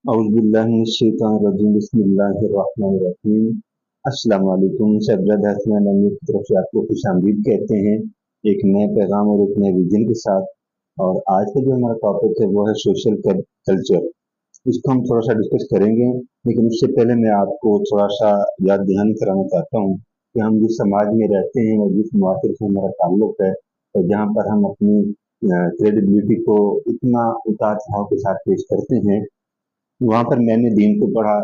औज़ुबिल्लाहिमिनश्शैतानिर्रजीम बिस्मिल्लाहिर्रहमानिर्रहीम। अस्सलाम वालेकुम। सरबराह हसनैन अमीर की तरफ से आपको खुशामदीद कहते हैं एक नए पैगाम और एक नए विजन के साथ। और आज का जो हमारा टॉपिक है वो है सोशल कल्चर। इसको हम थोड़ा सा डिस्कस करेंगे, लेकिन उससे पहले मैं आपको थोड़ा सा याद दहानी कराना चाहता हूँ कि हम जिस समाज में रहते हैं और जिस मुआशरे से हमारा ताल्लुक है, और जहाँ पर हम अपनी क्रेडिबिलिटी को इतना उतार चढ़ाव के साथ पेश करते हैं, वहाँ पर मैंने दीन को पढ़ा,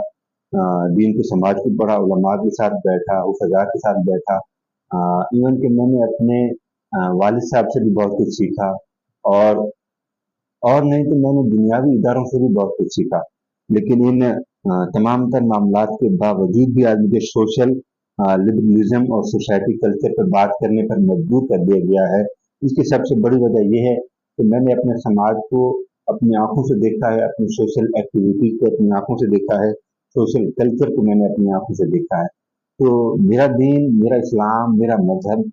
दीन के समाज को पढ़ा, उलमा के साथ बैठा, उफ़क़ा के साथ बैठा। इवन कि मैंने अपने वालिद साहब से भी बहुत कुछ सीखा, और और नहीं तो मैंने दुनियावी इदारों से भी बहुत कुछ सीखा। लेकिन इन तमाम तर मामलात के बावजूद भी आज मुझे सोशल लिबरलिज़्म और सोसाइटी कल्चर पर बात करने पर मजबूर कर दिया गया है। इसकी सबसे बड़ी वजह ये है कि मैंने अपने समाज को अपनी आँखों से देखा है, अपनी सोशल एक्टिविटी को अपनी आँखों से देखा है, सोशल कल्चर को मैंने अपनी आँखों से देखा है। तो मेरा दीन, मेरा इस्लाम, मेरा मज़हब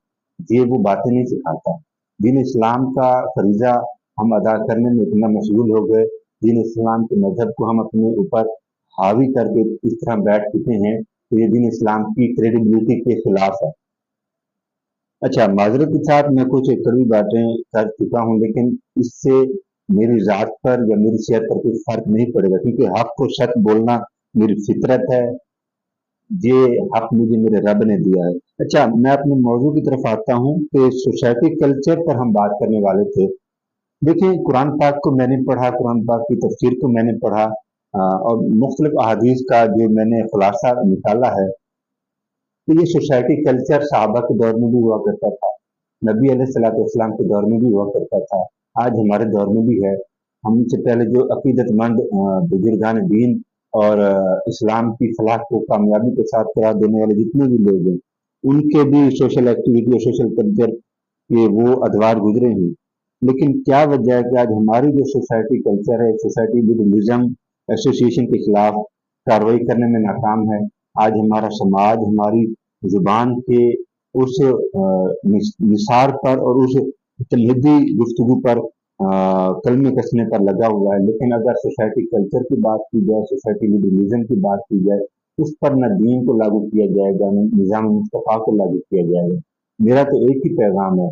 ये वो बातें नहीं सिखाता। दीन इस्लाम का फ़रीज़ा हम अदा करने में इतना मशगूल हो गए, दीन इस्लाम के मज़हब को हम अपने ऊपर हावी करके इस तरह बैठ चुके हैं, तो ये दीन इस्लाम की क्रेडिबिलिटी के खिलाफ है। अच्छा, माज़रत के साथ मैं कुछ कड़वी बातें कर चुका हूँ, लेकिन इससे मेरी ज़ात पर या मेरी सेहत पर कोई फ़र्क नहीं पड़ेगा, क्योंकि हक़ को सच बोलना मेरी फ़ितरत है, ये हक़ मुझे मेरे रब ने दिया है। अच्छा, मैं अपने मौज़ू की तरफ आता हूँ कि सोसाइटी कल्चर पर हम बात करने वाले थे। देखिए, कुरान पाक को मैंने पढ़ा, कुरान पाक की तफ़सीर को मैंने पढ़ा, और मुख्तलिफ़ अहादीस का जो मैंने खुलासा निकाला है, तो ये सोसाइटी कल्चर सहाबा के दौर में भी हुआ करता था, नबी अलैहिस्सलाम के दौर में भी हुआ करता था, आज हमारे दौर में भी है। हमसे पहले जो अकीदतमंद बुजुर्गान दीन और इस्लाम की फलाह को कामयाबी के साथ करार देने वाले जितने भी लोग हैं, उनके भी सोशल एक्टिविटी और सोशल कल्चर के वो अदवार गुजरे हैं। लेकिन क्या वजह है कि आज हमारी जो सोसाइटी कल्चर है, सोसाइटी लिबरलिज्म एसोसिएशन के खिलाफ कार्रवाई करने में नाकाम है। आज हमारा समाज हमारी जुबान के उस निसार पर और उस तलहदी गुफ्तगू पर कलमे कसने पर लगा हुआ है, लेकिन अगर सोसाइटी कल्चर की बात की जाए, सोसाइटी लिबरलिज्म की बात की जाए, उस पर न दीन को लागू किया जाएगा, न निज़ाम मुस्तफ़ा को लागू किया जाएगा। मेरा तो एक ही पैगाम है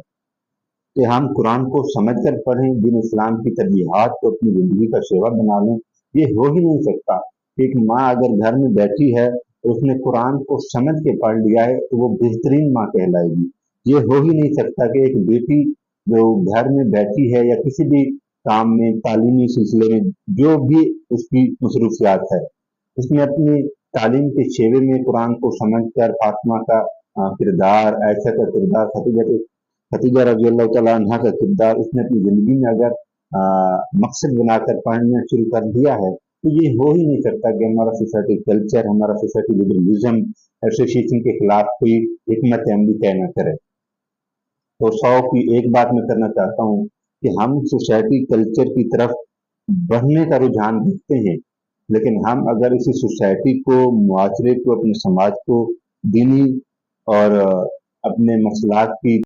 कि हम कुरान को समझ कर पढ़ें, दीन इस्लाम की तरजीहात को अपनी ज़िंदगी का शेवा बना लें। ये हो ही नहीं सकता कि एक माँ अगर घर में बैठी है, तो उसने कुरान को समझ के पढ़ लिया है, तो वो बेहतरीन माँ कहलाएगी। ये हो ही नहीं सकता कि एक बेटी जो घर में बैठी है या किसी भी काम में, तालीमी सिलसिले में, जो भी उसकी मसरूफियात है, उसने अपनी तालीम के शेवे में कुरान को समझ कर फातिमा का किरदार, आयशा का किरदार, खदीजा रज़ी अल्लाह तआला अन्हा का किरदार उसने अपनी ज़िंदगी में अगर मकसद बनाकर पढ़ना शुरू कर दिया है, तो ये हो ही नहीं सकता कि हमारा सोसाइटी कल्चर, हमारा सोसाइटी लिबरलिज्म एसोसिएशन के खिलाफ कोई हिकमत अमली तय न करे। तो 100 की एक बात मैं करना चाहता हूँ कि हम सोसाइटी कल्चर की तरफ बढ़ने का रुझान देखते हैं, लेकिन हम अगर इसी सोसाइटी को, मुआशरे को, अपने समाज को दीनी और अपने मसलाक की